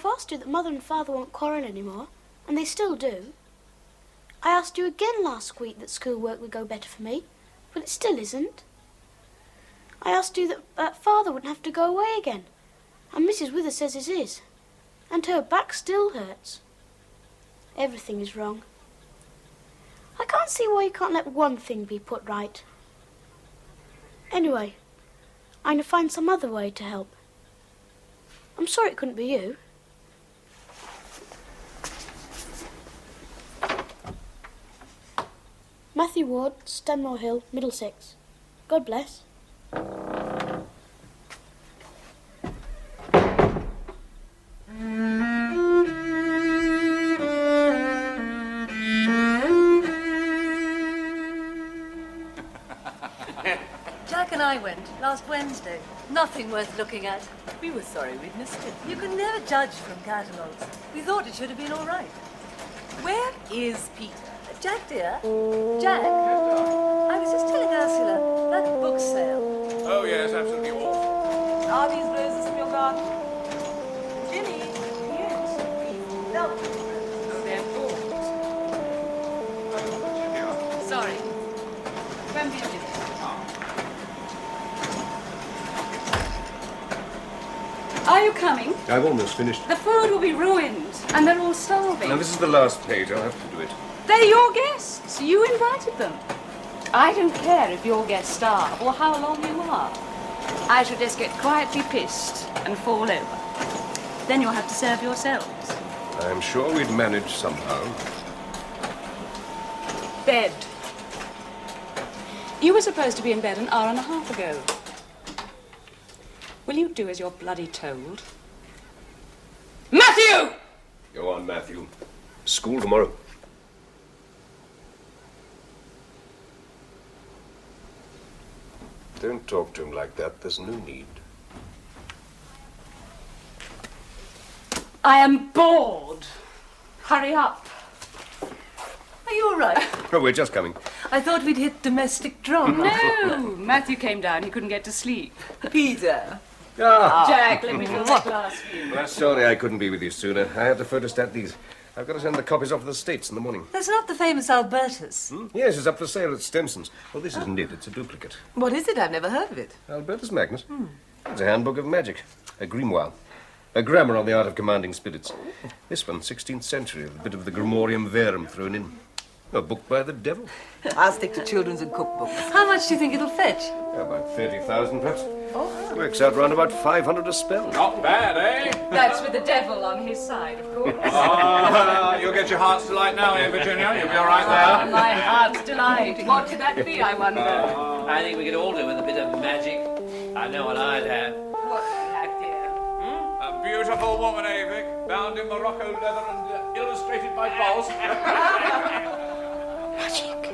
I've asked you that Mother and Father won't quarrel anymore, and they still do. I asked you again last week that schoolwork would go better for me, but it still isn't. I asked you that Father wouldn't have to go away again, and Mrs. Withers says it is, and her back still hurts. Everything is wrong. I can't see why you can't let one thing be put right. Anyway, I'm going to find some other way to help. I'm sorry it couldn't be you. Matthew Ward, Stanmore Hill, Middlesex. God bless. Jack and I went last Wednesday. Nothing worth looking at. We were sorry we'd missed it. You can never judge from catalogues. We thought it should have been all right. Where is Peter? Jack, dear. Jack, I was just telling Ursula, that book sale. Oh, yes, absolutely awful. Are these roses from your garden? Jimmy, yes. No. Oh, they're bought. Sorry. When will you do it? Are you coming? I've almost finished. The food will be ruined, and they're all starving. Now, this is the last page. I'll have to do it. They're your guests. You invited them. I don't care if your guests starve or how long you are. I shall just get quietly pissed and fall over. Then you'll have to serve yourselves. I'm sure we'd manage somehow. Bed. You were supposed to be in bed an hour and a half ago. Will you do as you're bloody told? Matthew! Go on, Matthew. School tomorrow. Don't talk to him like that. There's no need. I am bored. Hurry up. Are you all right? Oh, we're just coming. I thought we'd hit domestic drama. No! Matthew came down. He couldn't get to sleep. Peter. Ah! Jack, let me fill that glass for you. Well, sorry I couldn't be with you sooner. I had to photostat these. I've got to send the copies off to the States in the morning. That's not the famous Albertus. Yes, it's up for sale at Stenson's. Well, this isn't it. It's a duplicate. What is it? I've never heard of it. Albertus Magnus. It's a handbook of magic. A grimoire. A grammar on the art of commanding spirits. This one, 16th century, with a bit of the Grimorium Verum thrown in. A book by the devil. I'll stick to children's and cookbooks. How much do you think it'll fetch? About 30,000, perhaps. Works out round about 500 a spell. Not bad, eh? That's with the devil on his side, of course. You'll get your heart's delight now, eh, Virginia? You'll be all right there. My heart's delight. What could that be, I wonder? I think we could all do with a bit of magic. I know what I'd have. What would you have, dear? A beautiful woman, eh, Vic? Bound in Morocco leather and illustrated by Boz. Magic.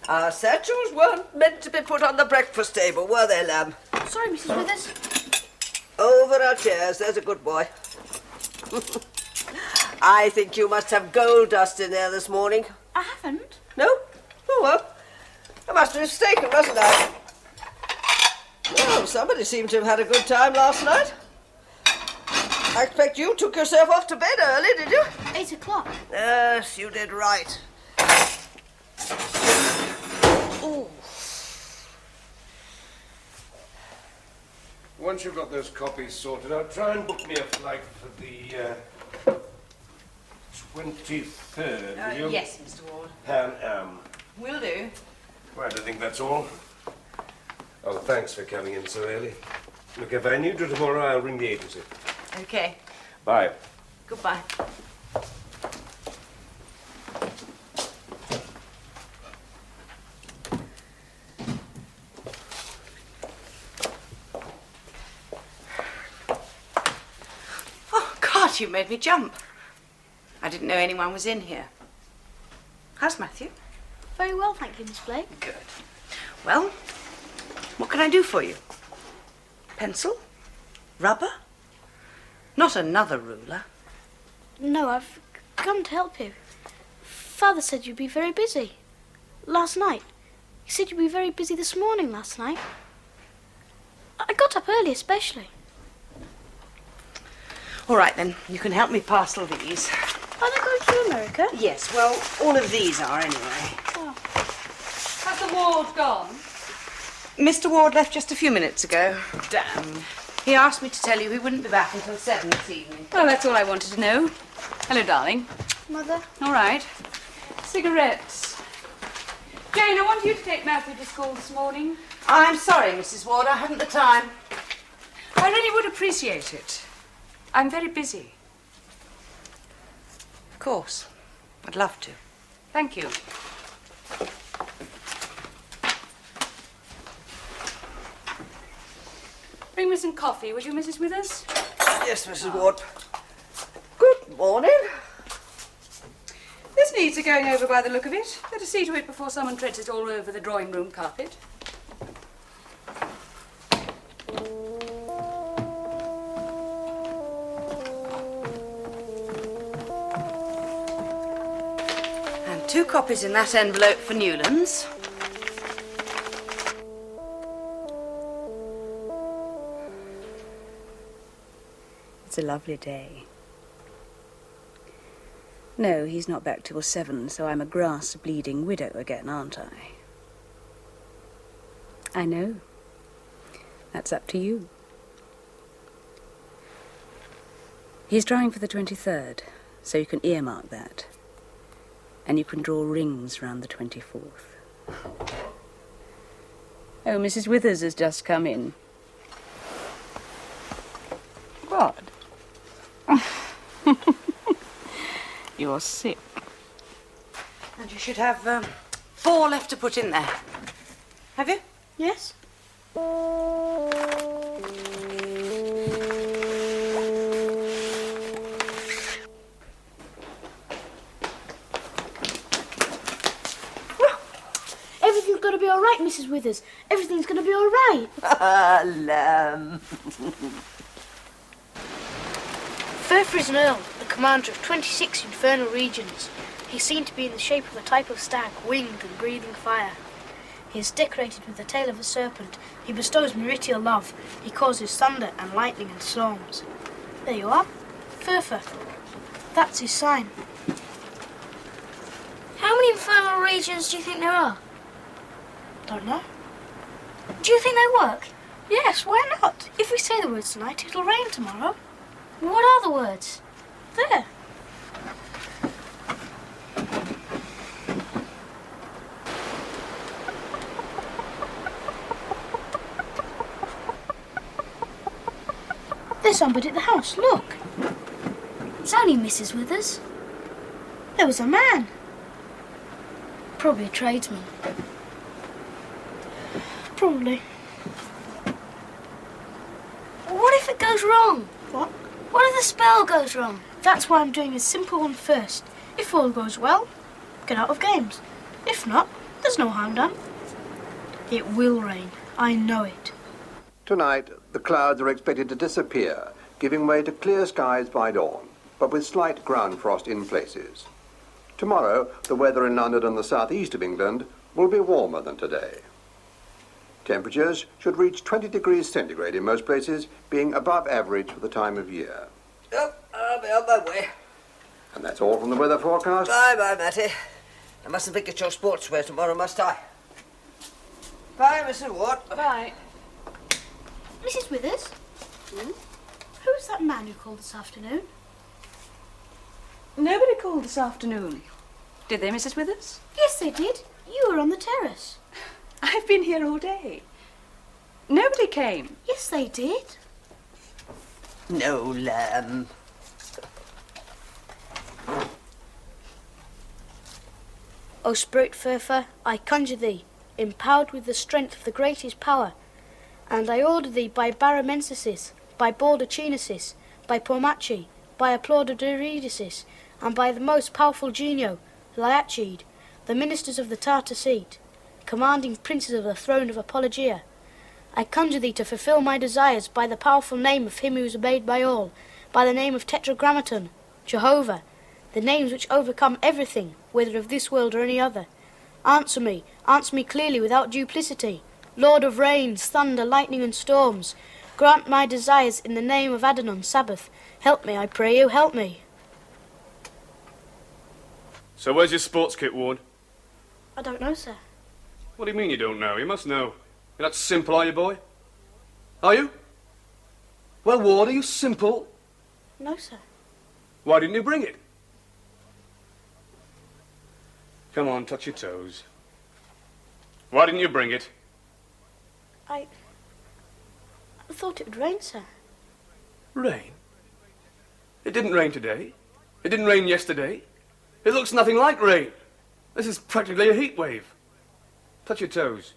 Our satchels weren't meant to be put on the breakfast table, were they, Lamb? Sorry, Mrs. Withers. Over our chairs, there's a good boy. I think you must have gold dust in there this morning. I haven't. No? Oh, well. I must be mistaken, mustn't I? Well, somebody seemed to have had a good time last night. I expect you took yourself off to bed early, did you? 8 o'clock. Yes, you did right. Ooh. Once you've got those copies sorted out, try and book me a flight for the 23rd, will you? Yes, Mr. Ward. Pan Am. Will do. Right, I think that's all. Oh, thanks for coming in so early. Look, if I need you tomorrow, I'll ring the agency. Okay. Bye. Goodbye. Oh, God, you made me jump. I didn't know anyone was in here. How's Matthew? Very well, thank you, Miss Blake. Good. Well, what can I do for you? Pencil? Rubber? Not another ruler. No, I've come to help you. Father said you'd be very busy. Last night. He said you'd be very busy this morning last night. I got up early especially. All right, then. You can help me parcel these. Are they going to America? Yes, well, all of these are anyway. Has the ward gone? Mr. Ward left just a few minutes ago. Damn. He asked me to tell you he wouldn't be back until 7 this evening. Well, that's all I wanted to know. Hello, darling. Mother? All right. Cigarettes. Jane, I want you to take Matthew to school this morning. I'm sorry, Mrs. Ward, I haven't the time. I really would appreciate it. I'm very busy. Of course. I'd love to. Thank you. Bring me some coffee, would you, Mrs. Withers? Yes, Mrs. Ward. Good morning. This needs a going over by the look of it. Better see to it before someone treads it all over the drawing room carpet. And 2 copies in that envelope for Newlands. It's a lovely day. No, he's not back till 7, so I'm a grass-bleeding widow again, aren't I? I know. That's up to you. He's trying for the 23rd, so you can earmark that. And you can draw rings round the 24th. Oh, Mrs. Withers has just come in. What? You're sick. And you should have 4 left to put in there. Have you? Yes? Everything's going to be all right, Mrs. Withers. Everything's going to be all right. Lamb. Furfur is an earl, the commander of 26 infernal regions. He is seen to be in the shape of a type of stag, winged and breathing fire. He is decorated with the tail of a serpent. He bestows maritial love. He causes thunder and lightning and storms. There you are. Furfur. That's his sign. How many infernal regions do you think there are? Don't know. Do you think they work? Yes, why not? If we say the words tonight, it'll rain tomorrow. What are the words? There. There's somebody at the house, look. It's only Mrs. Withers. There was a man. Probably a tradesman. Probably. What if it goes wrong? What? What if the spell goes wrong? That's why I'm doing a simple one first. If all goes well, get out of games. If not, there's no harm done. It will rain. I know it. Tonight, the clouds are expected to disappear, giving way to clear skies by dawn, but with slight ground frost in places. Tomorrow, the weather in London and the southeast of England will be warmer than today. Temperatures should reach 20 degrees centigrade in most places, being above average for the time of year. Oh, I'll be on my way. And that's all from the weather forecast. Bye, Matty. I mustn't forget your sportswear tomorrow, must I? Bye, Mr. Ward. Bye. Mrs. Withers? Who's that man who called this afternoon? Nobody called this afternoon. Did they, Mrs. Withers? Yes, they did. You were on the terrace. I've been here all day. Nobody came. Yes, they did. No, lamb. O Spirit Furfer, I conjure thee, empowered with the strength of the greatest power, and I order thee by Baramensis, by Baldachinesis, by Pormachi, by Applaudidoridesis, and by the most powerful Genio, Liachid, the ministers of the Tartar seat, commanding princes of the throne of Apologia, I conjure thee to fulfill my desires by the powerful name of him who is obeyed by all, by the name of Tetragrammaton, Jehovah, the names which overcome everything, whether of this world or any other. Answer me clearly without duplicity. Lord of rains, thunder, lightning and storms, grant my desires in the name of Adanon, Sabbath. Help me, I pray you, help me. So where's your sports kit, Ward? I don't know, sir. What do you mean you don't know? You must know. You're not simple, are you, boy? Are you? Well, Ward, are you simple? No, sir. Why didn't you bring it? Come on, touch your toes. Why didn't you bring it? I thought it would rain, sir. Rain? It didn't rain today. It didn't rain yesterday. It looks nothing like rain. This is practically a heat wave. Touch your toes.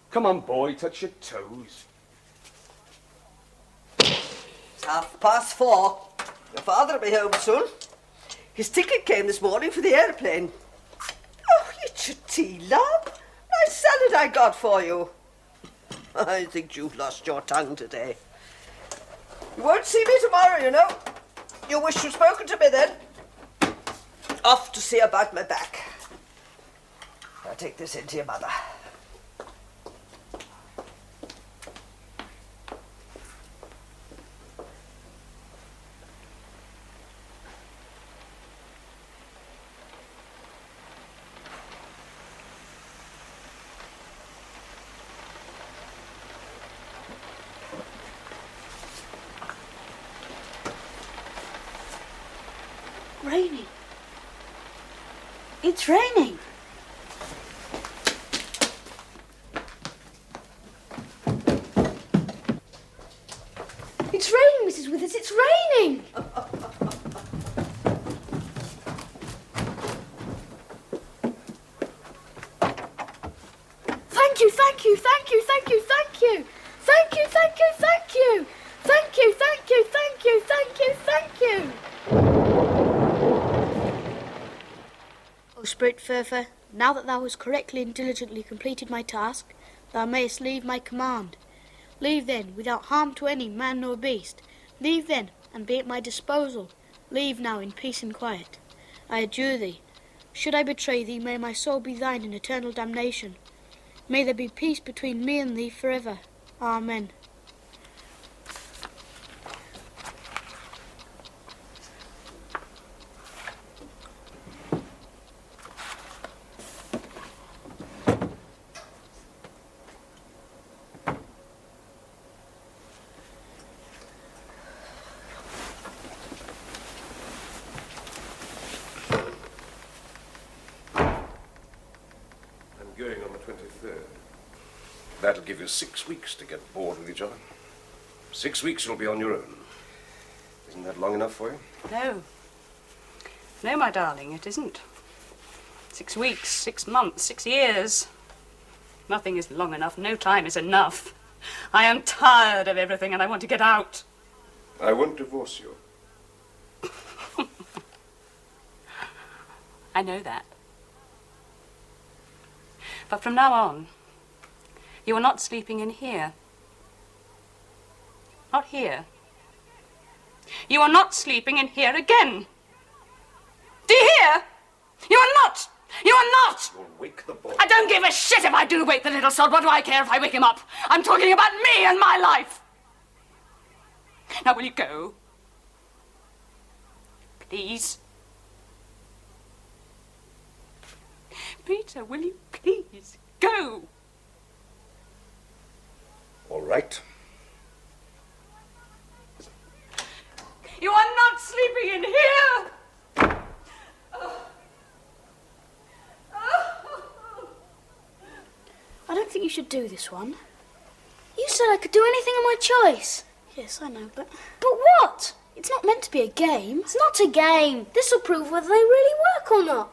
Come on, boy, touch your toes. It's 4:30. Your father will be home soon. His ticket came this morning for the airplane. Oh, it's your tea, love. Nice salad I got for you. I think you've lost your tongue today. You won't see me tomorrow, you know. You wish you'd spoken to me then. Off to see about my back. I'll take this in to your mother. Raining. It's raining. It's raining, Mrs. Withers, it's raining! Thank you, thank you, thank you, thank you, thank you! Thank you, thank you, thank you! Thank you, thank you, thank you, thank you, thank you! O Spirit Furfer, now that thou hast correctly and diligently completed my task, thou mayest leave my command. Leave then, without harm to any man nor beast. Leave then, and be at my disposal. Leave now in peace and quiet. I adjure thee, should I betray thee, may my soul be thine in eternal damnation. May there be peace between me and thee forever. Amen. Going on the 23rd. That'll give you 6 weeks to get bored with each other. 6 weeks you'll be on your own. Isn't that long enough for you? No. No, my darling, it isn't. 6 weeks, 6 months, 6 years. Nothing is long enough. No time is enough. I am tired of everything and I want to get out. I won't divorce you. I know that. But from now on, you are not sleeping in here. Not here. You are not sleeping in here again. Do you hear? You are not! You are not! You'll wake the boy. I don't give a shit if I do wake the little sod. What do I care if I wake him up? I'm talking about me and my life. Now, will you go? Please? Peter, will you please go? All right. You are not sleeping in here! I don't think you should do this one. You said I could do anything of my choice. Yes, I know, but But what? it's not meant to be a game. It's not a game. This'll prove whether they really work or not.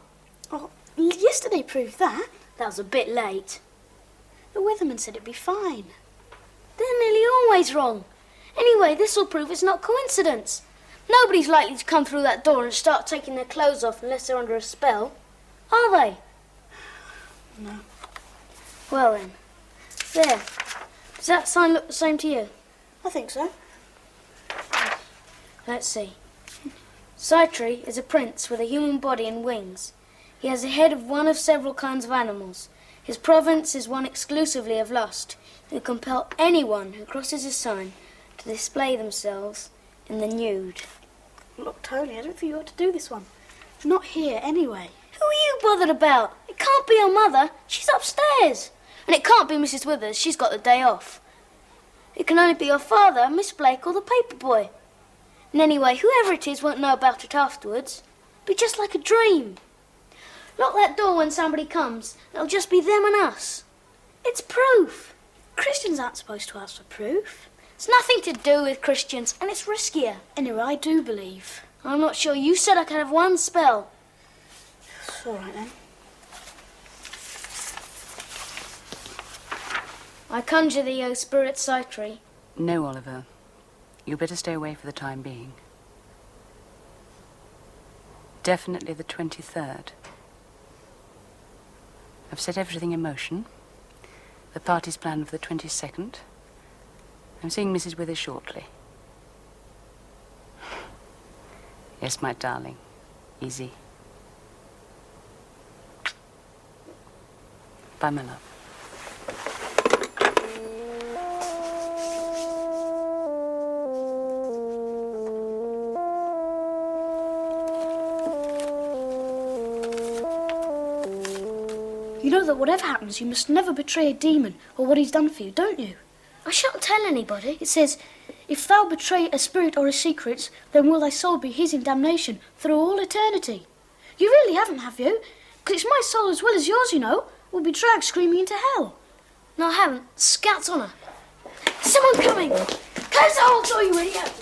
Oh, yesterday proved that. That was a bit late. The weatherman said it'd be fine. They're nearly always wrong. Anyway, this'll prove it's not coincidence. Nobody's likely to come through that door and start taking their clothes off unless they're under a spell. Are they? No. Well then. There. Does that sign look the same to you? I think so. Let's see. Cytri is a prince with a human body and wings. He has the head of one of several kinds of animals. His province is one exclusively of lust, who compel anyone who crosses his sign to display themselves in the nude. Look, Tony, I don't think you ought to do this one. It's not here anyway. Who are you bothered about? It can't be your mother. She's upstairs. And it can't be Mrs. Withers. She's got the day off. It can only be your father, Miss Blake, or the paper boy. And anyway, whoever it is won't know about it afterwards. It'll be just like a dream. Lock that door when somebody comes. It'll just be them and us. It's proof. Christians aren't supposed to ask for proof. It's nothing to do with Christians, and it's riskier. Anyway, I do believe. I'm not sure. You said I could have one spell. It's all right then. I conjure thee, O spirit Cytri. No, Oliver. You better stay away for the time being. Definitely the 23rd. I've set everything in motion. The party's planned for the 22nd. I'm seeing Mrs. Withers shortly. Yes, my darling. Easy. Bye, my love. You know that whatever happens, you must never betray a demon or what he's done for you, don't you? I shan't tell anybody. It says, if thou betray a spirit or a secret, then will thy soul be his in damnation through all eternity. You really haven't, have you? Because it's my soul as well as yours, you know, will be dragged screaming into hell. No, I haven't. Scout's on her. Someone coming! Close the whole door, you idiot!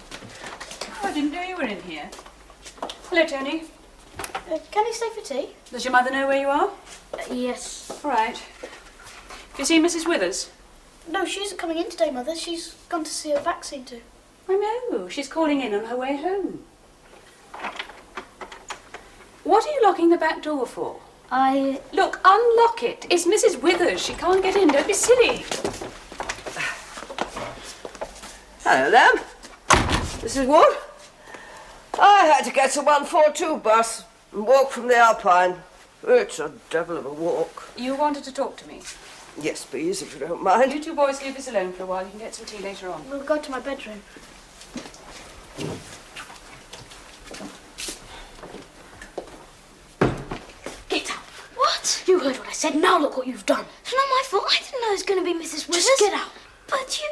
Oh, I didn't know you were in here. Hello, Tony. Can he stay for tea? Does your mother know where you are? Yes. All right. Do you see Mrs. Withers? No, she isn't coming in today, Mother. She's gone to see her vaccine too. I know. She's calling in on her way home. What are you locking the back door for? Look, unlock it. It's Mrs. Withers. She can't get in. Don't be silly. Hello, Lamb. Mrs. Wood? I had to get the 142 bus and walk from the Alpine. It's a devil of a walk. You wanted to talk to me. Yes, please, if you don't mind. You two boys leave us alone for a while. You can get some tea later on. We'll go to my bedroom. Get up. What? You heard what I said. Now look what you've done. It's not my fault. I didn't know it was going to be Mrs. Withers. Just get out. But you...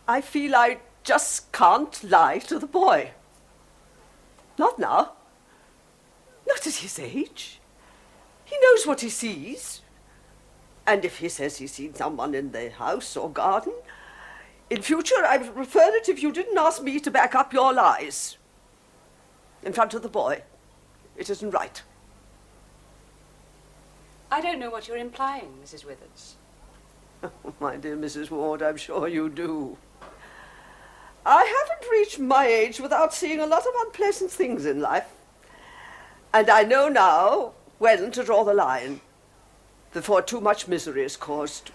I feel I just can't lie to the boy. Not now. Not at his age. He knows what he sees. And if he says he's seen someone in the house or garden, in future I would prefer it if you didn't ask me to back up your lies. In front of the boy. It isn't right. I don't know what you're implying, Mrs. Withers. Oh, my dear Mrs. Ward, I'm sure you do. I haven't reached my age without seeing a lot of unpleasant things in life. And I know now when to draw the line before too much misery is caused.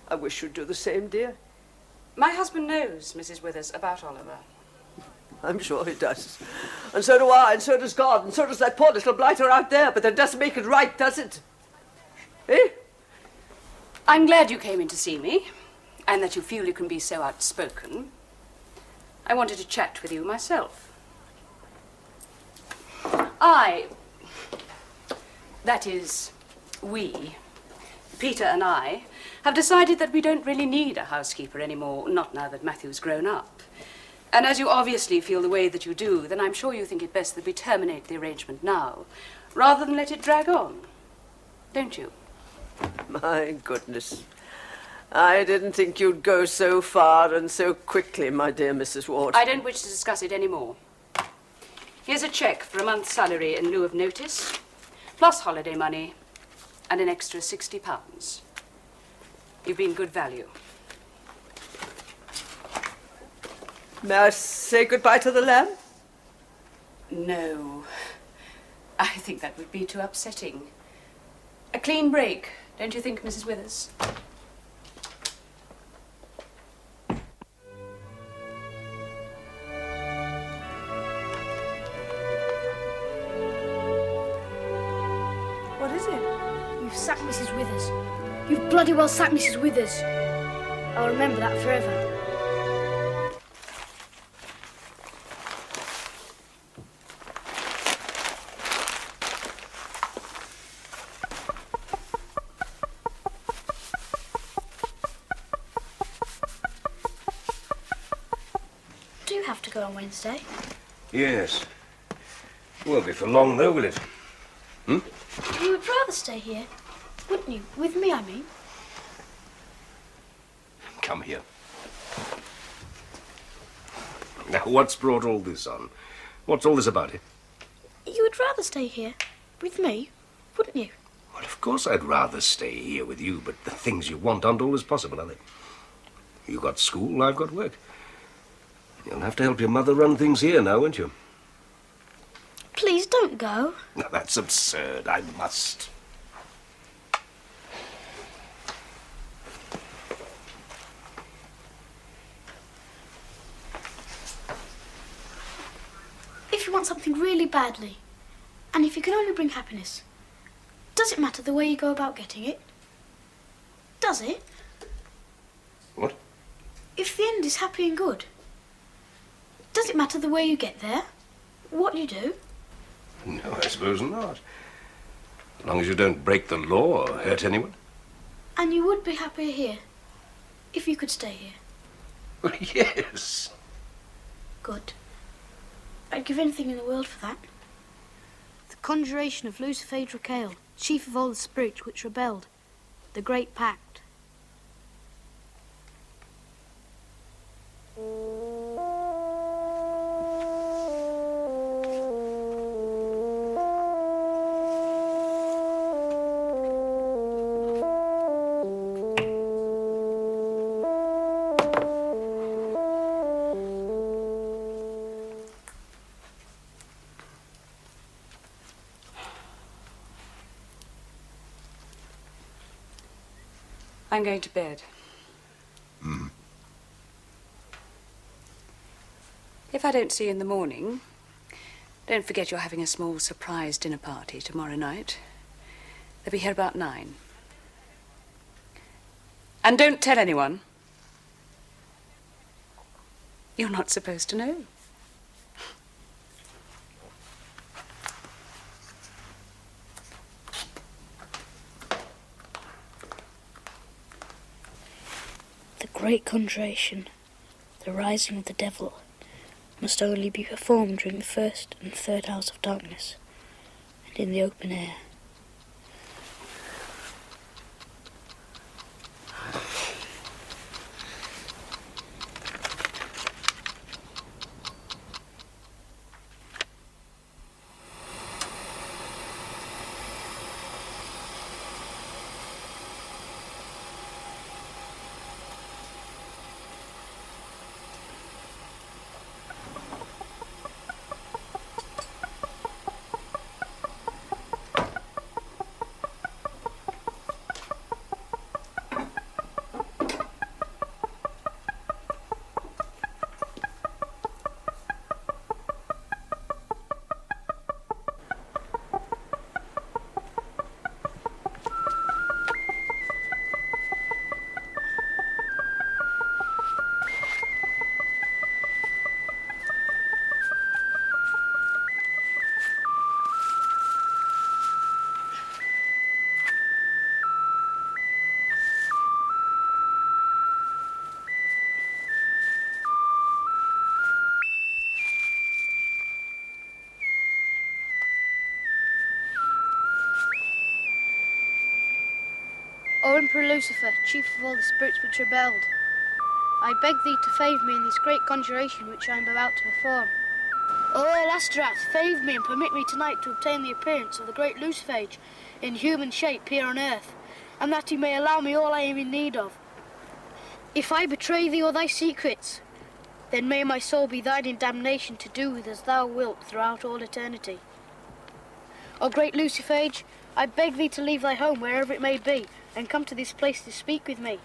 I wish you'd do the same, dear. My husband knows, Mrs. Withers, about Oliver. I'm sure he does. And so do I, and so does God, and so does that poor little blighter out there, but that doesn't make it right, does it? Eh? I'm glad you came in to see me, and that you feel you can be so outspoken. I wanted to chat with you myself. That is, we, Peter and I, have decided that we don't really need a housekeeper anymore, not now that Matthew's grown up. And as you obviously feel the way that you do, then I'm sure you think it best that we terminate the arrangement now, rather than let it drag on. Don't you? My goodness. I didn't think you'd go so far and so quickly, my dear Mrs. Ward. I don't wish to discuss it any more. Here's a cheque for a month's salary in lieu of notice, plus holiday money, and an extra £60. You've been good value. May I say goodbye to the lamb? No. I think that would be too upsetting. A clean break, don't you think, Mrs. Withers? What is it? You've sacked Mrs. Withers. You've bloody well sacked Mrs. Withers. I'll remember that forever. Do you have to go on Wednesday? Yes. Won't be for long, though, will it? You would rather stay here, wouldn't you? With me, I mean. Come here. Now, what's brought all this on? What's all this about, eh? You would rather stay here, with me, wouldn't you? Well, of course I'd rather stay here with you, but the things you want aren't always possible, are they? You got school, I've got work. You'll have to help your mother run things here now, won't you? Please don't go. Now, that's absurd. I must. If you want something really badly, and if you can only bring happiness, does it matter the way you go about getting it? Does it? What? If the end is happy and good, does it matter the way you get there? What you do? No, I suppose not. As long as you don't break the law or hurt anyone. And you would be happier here, if you could stay here. Well, yes. Good. I'd give anything in the world for that. The conjuration of Lucifer Dracael, chief of all the spirits which rebelled. The Great Pact. I'm going to bed. If I don't see you in the morning, don't forget you're having a small surprise dinner party tomorrow night. They'll be here about 9. And don't tell anyone. You're not supposed to know. The great conjuration, the rising of the devil, must only be performed during the first and third hours of darkness, and in the open air. O Emperor Lucifer, chief of all the spirits which rebelled, I beg thee to favour me in this great conjuration which I am about to perform. O Astorath, favour me and permit me tonight to obtain the appearance of the great Luciphage in human shape here on earth, and that he may allow me all I am in need of. If I betray thee or thy secrets, then may my soul be thine in damnation to do with as thou wilt throughout all eternity. O great Luciphage, I beg thee to leave thy home wherever it may be, and come to this place to speak with me.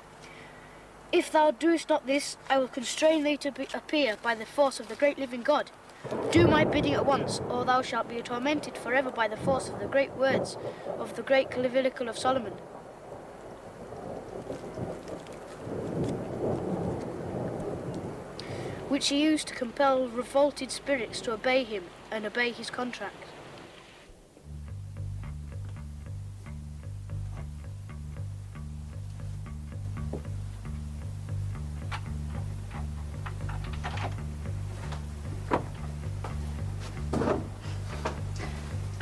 If thou doest not this, I will constrain thee to appear by the force of the great living God. Do my bidding at once, or thou shalt be tormented forever by the force of the great words of the great Clavicle of Solomon. Which he used to compel revolted spirits to obey him and obey his contract.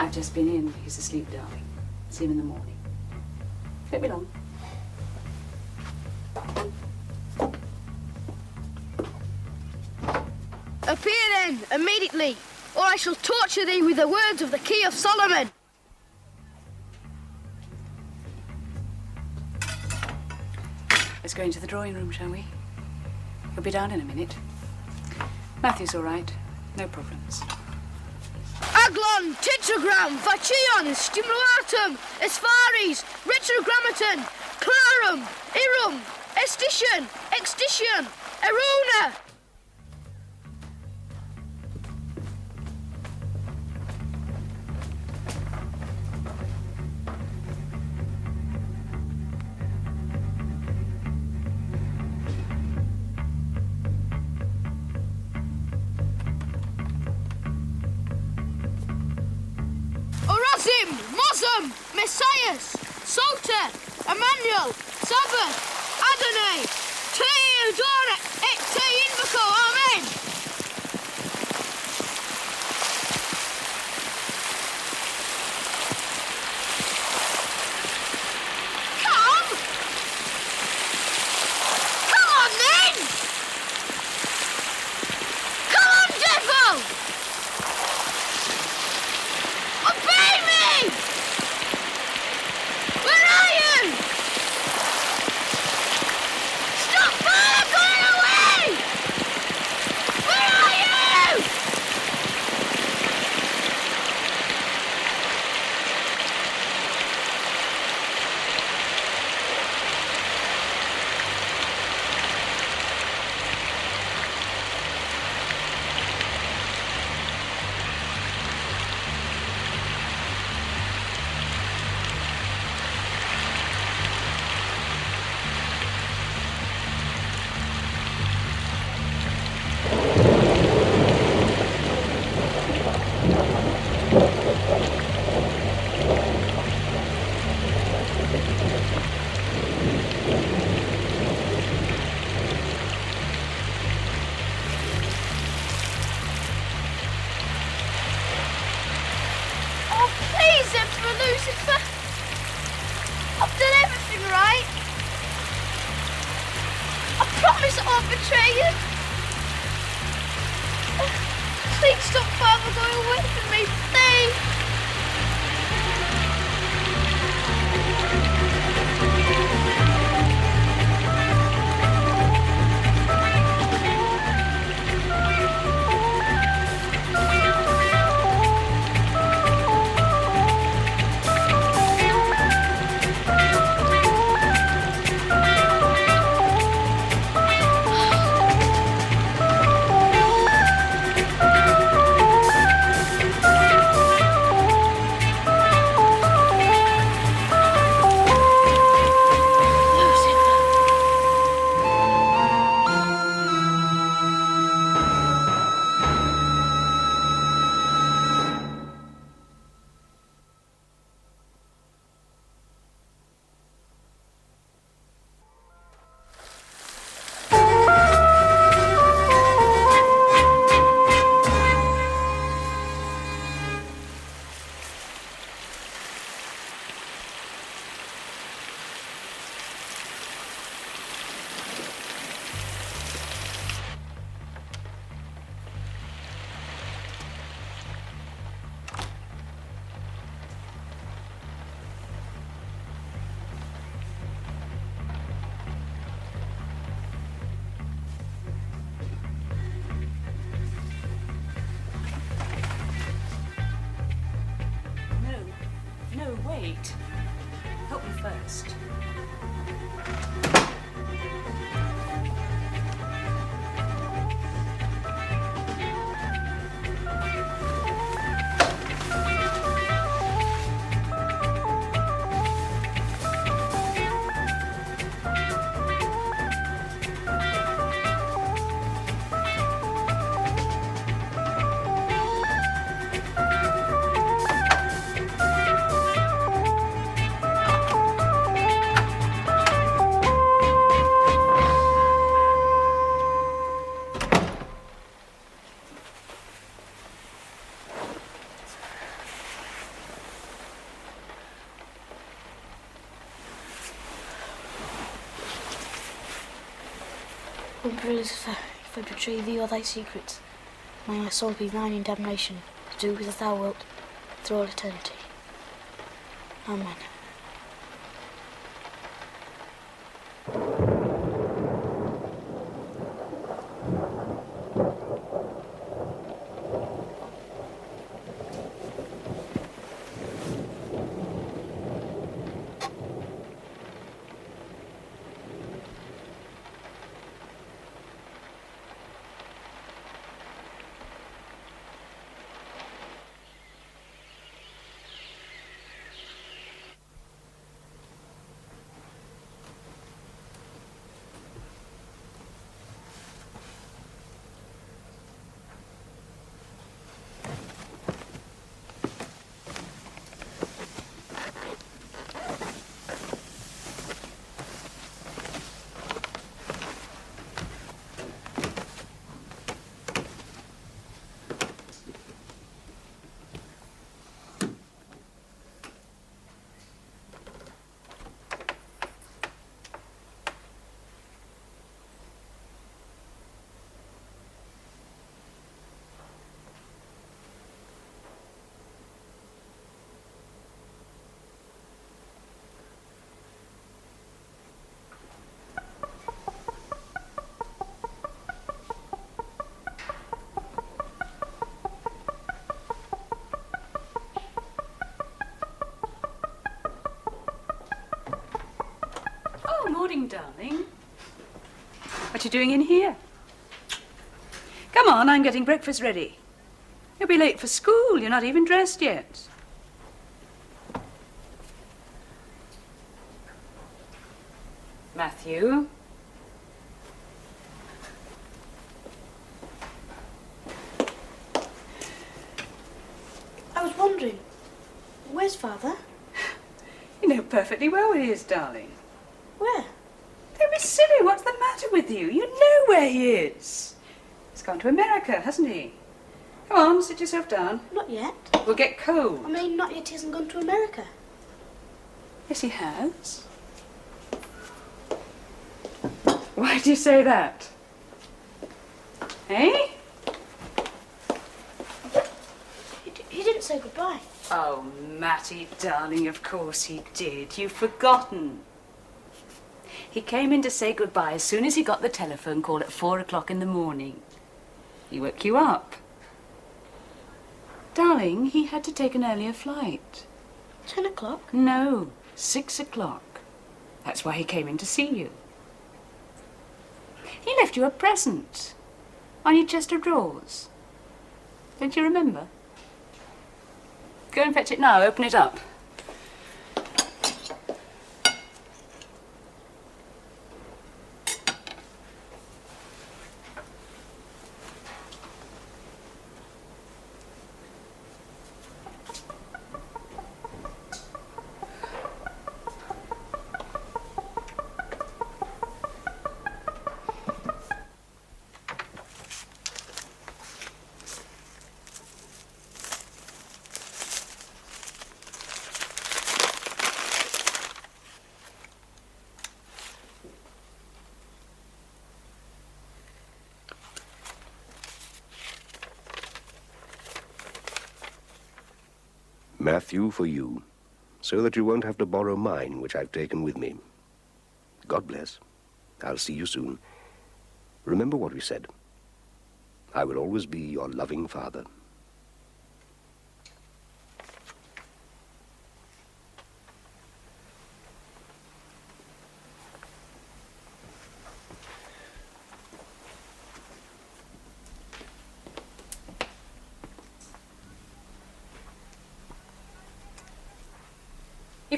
I've just been in. He's asleep, darling. See him in the morning. Won't be long. Appear then, immediately, or I shall torture thee with the words of the Key of Solomon. Let's go into the drawing room, shall we? He'll be down in a minute. Matthew's all right. No problems. Aglon, tetragram, vachion, stimulatum, esphares, retrogrammaton, clarum, irum, estition, extition, eruna. Orazim, Mosum, Messias, Salter, Emmanuel, Sabbath, Adonai, Teodora, et te invoco, Amen. Come! Come on then! Come on, devil! Obey me! Where are you? Stop going away! Where are you? Oh, please, Emperor Lucifer. I've done everything right. I promise I won't betray you. Please stop Father going away from me, please. eat. Help me first. Wonders if I betray thee or thy secrets, may my soul be thine in damnation, to do as thou wilt through all eternity. Amen. Morning, darling. What are you doing in here? Come on, I'm getting breakfast ready. You'll be late for school. You're not even dressed yet. Matthew? I was wondering, where's Father? You know perfectly well where he is, darling. Where? Don't be silly. What's the matter with you? You know where he is. He's gone to America, hasn't he? Come on, sit yourself down. Not yet. We'll get cold. I mean, not yet. He hasn't gone to America. Yes, he has. Why do you say that? Eh? He didn't say goodbye. Oh, Matty, darling, of course he did. You've forgotten. He came in to say goodbye as soon as he got the telephone call at 4 o'clock in the morning. He woke you up. Darling, he had to take an earlier flight. 10 o'clock? No, 6 o'clock. That's why he came in to see you. He left you a present on your chest of drawers. Don't you remember? Go and fetch it now. Open it up. Matthew, for you, so that you won't have to borrow mine, which I've taken with me. God bless. I'll see you soon. Remember what we said. I will always be your loving father.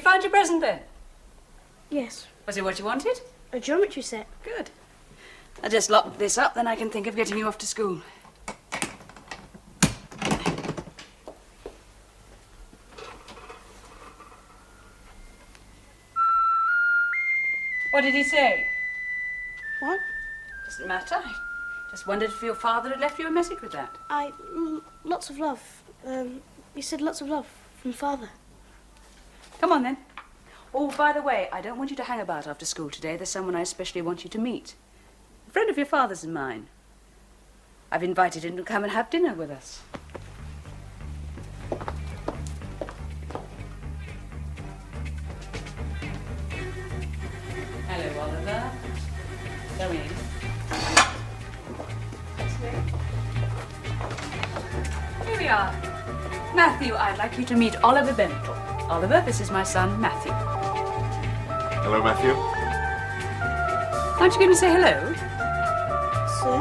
You found your present then? Yes, Was it what you wanted? a geometry set. Good. I'll just lock this up, then I can think of getting you off to school. What did he say? What? Doesn't matter. I just wondered if your father had left you a message with that. Lots of love. He said lots of love from Father. Come on then. Oh, by the way, I don't want you to hang about after school today. There's someone I especially want you to meet. A friend of your father's and mine. I've invited him to come and have dinner with us. Hello, Oliver. Come in. Here we are. Matthew, I'd like you to meet Oliver Bentle. Oliver, this is my son, Matthew. Hello, Matthew. Aren't you going to say hello? Sir?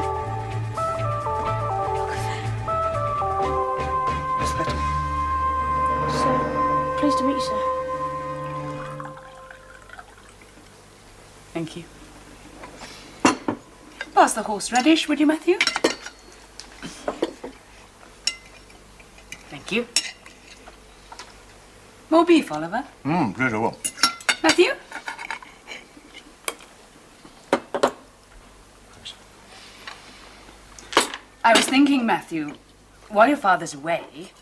Miss Letty. Sir, pleased to meet you, sir. Thank you. Pass the horseradish, would you, Matthew? Thank you. More beef, Oliver. Please, I will. Matthew? I was thinking, Matthew, while your father's away,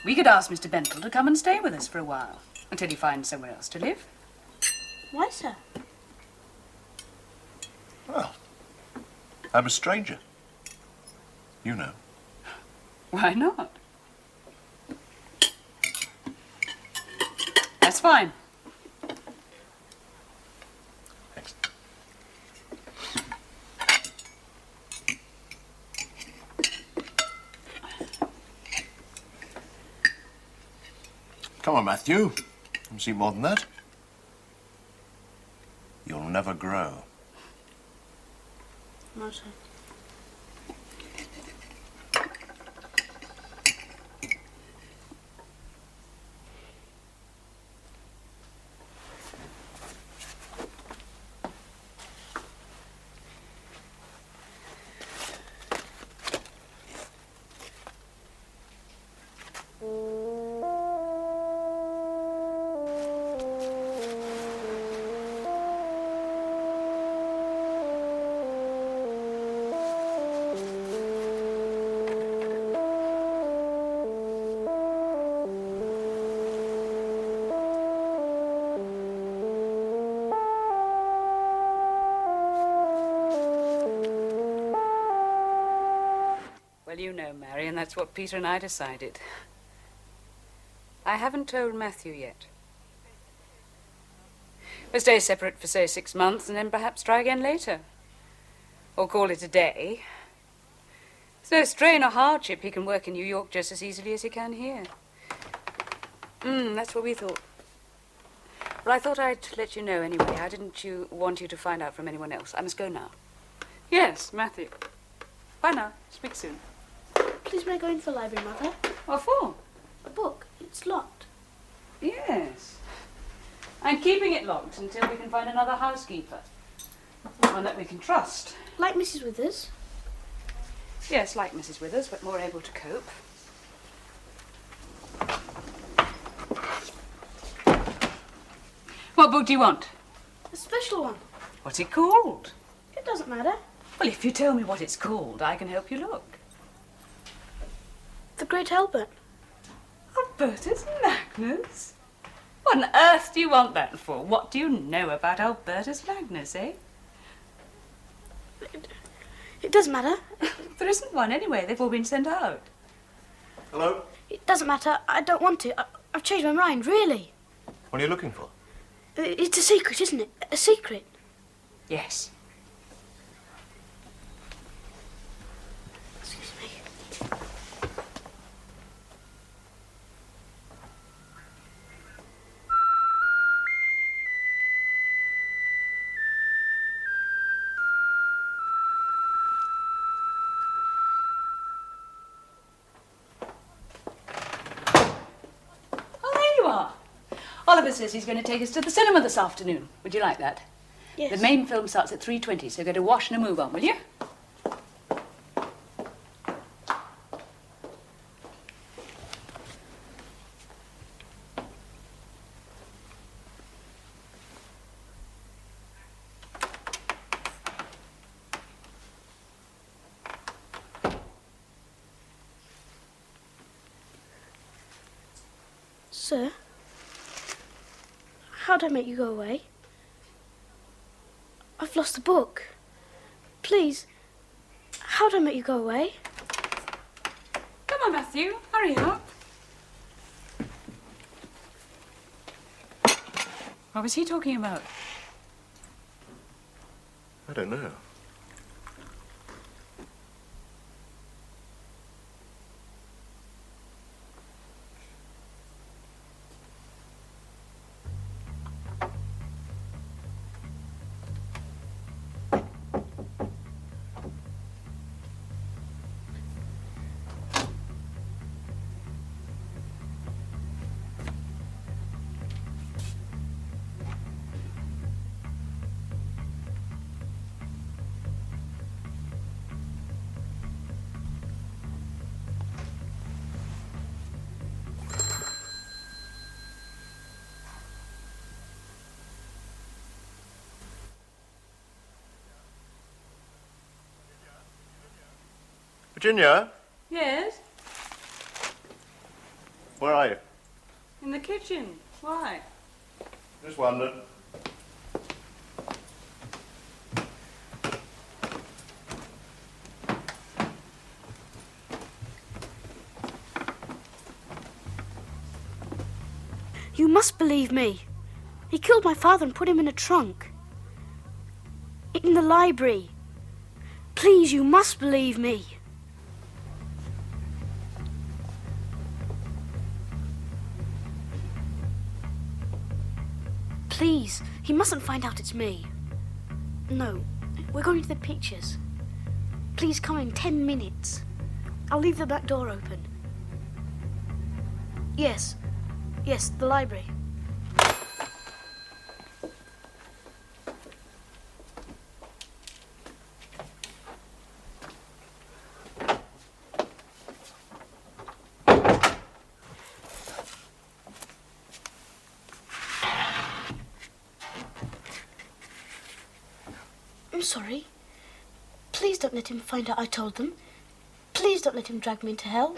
we could ask Mr. Bentle to come and stay with us for a while, until he finds somewhere else to live. Why, sir? Well, I'm a stranger. You know. Why not? That's fine. Thanks. Come on, Matthew. Come see more than that. You'll never grow. No, sir. Well, you know, Mary, and that's what Peter and I decided. I haven't told Matthew yet. We'll stay separate for, say, 6 months and then perhaps try again later. Or call it a day. There's no strain or hardship. He can work in New York just as easily as he can here. That's what we thought. Well, I thought I'd let you know anyway. I didn't want you to find out from anyone else. I must go now. Yes, Matthew. Bye now. Speak soon. Please may I go in for the library, Mother? What for? A book. It's locked. Yes. I'm keeping it locked until we can find another housekeeper. One that we can trust. Like Mrs. Withers. Yes, like Mrs. Withers, but more able to cope. What book do you want? A special one. What's it called? It doesn't matter. Well, if you tell me what it's called, I can help you look. The Great Albert. Albertus Magnus? What on earth do you want that for? What do you know about Albertus Magnus, eh? It doesn't matter. There isn't one anyway. They've all been sent out. Hello? It doesn't matter. I don't want to. I've changed my mind, really. What are you looking for? It's a secret, isn't it? A secret. Yes. Excuse me. Oliver says he's going to take us to the cinema this afternoon. Would you like that? Yes. The main film starts at 3:20, so go to wash and a move on, will you? Sir, how'd I make you go away? I've lost the book. Please, how'd I make you go away? Come on, Matthew, hurry up. What was he talking about? I don't know. Virginia, Yes? where are you? In the kitchen. Why? Just wondered. You must believe me. He killed my father and put him in a trunk. In the library. Please, you must believe me. Please, he mustn't find out it's me. No, we're going to the pictures. Please come in 10 minutes. I'll leave the back door open. Yes, the library. I'm sorry. Please don't let him find out I told them. Please don't let him drag me into hell.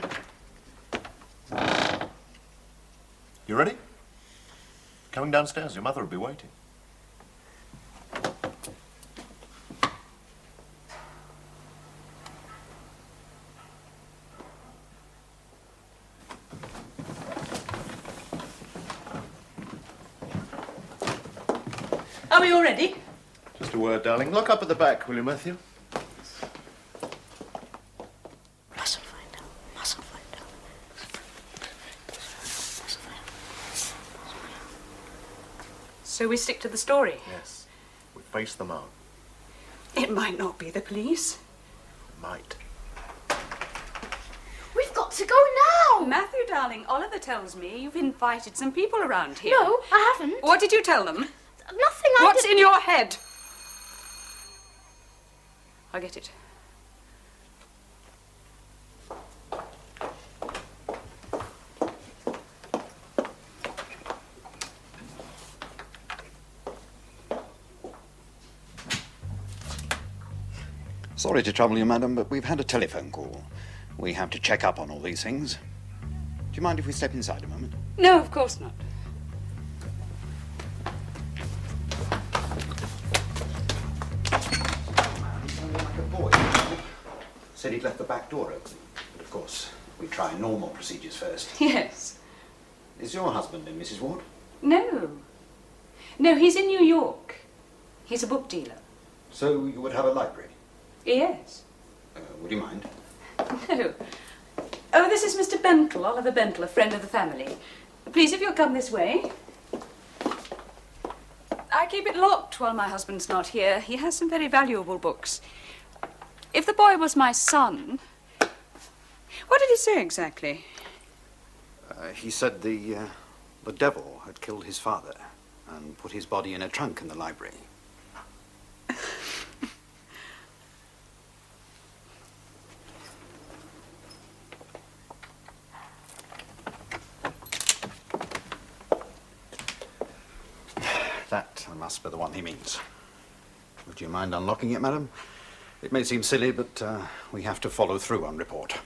You ready? Coming downstairs. Your mother will be waiting. Are we all ready? Just a word, darling. Look up at the back, will you, Matthew? Mustn't find out. Mustn't find out. Mustn't find out. So we stick to the story. Yes. We face them out. It might not be the police. Might. We've got to go now! Matthew, darling, Oliver tells me you've invited some people around here. No, I haven't. What did you tell them? Nothing. What's in your head? I'll get it. Sorry to trouble you, madam, but we've had a telephone call. We have to check up on all these things. Do you mind if we step inside a moment? No, of course not. He sounded like a boy. Said he'd left the back door open. But of course, we try normal procedures first. Yes. Is your husband in, Mrs. Ward? No. No, he's in New York. He's a book dealer. So you would have a library? Yes. Would you mind? No. Oh, this is Mr. Bentle, Oliver Bentle, a friend of the family. Please, if you'll come this way. I keep it locked while my husband's not here. He has some very valuable books. If the boy was my son... What did he say exactly? He said the The devil had killed his father and put his body in a trunk in the library. That must be the one he means. Would you mind unlocking it, madam? It may seem silly, but we have to follow through on report.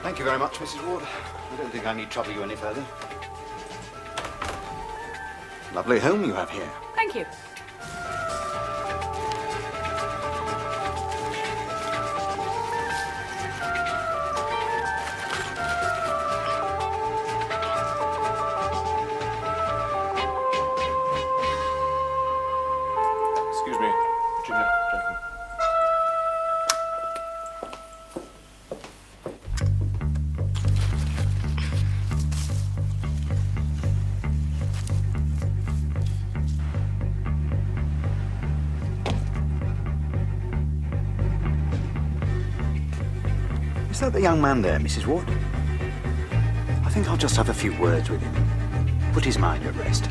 Thank you very much, Mrs. Ward. I don't think I need trouble you any further. Lovely home you have here. Thank you. Excuse me, Junior, gentlemen. Is that the young man there, Mrs. Ward? I think I'll just have a few words with him. Put his mind at rest.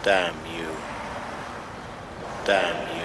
Damn you. Damn you.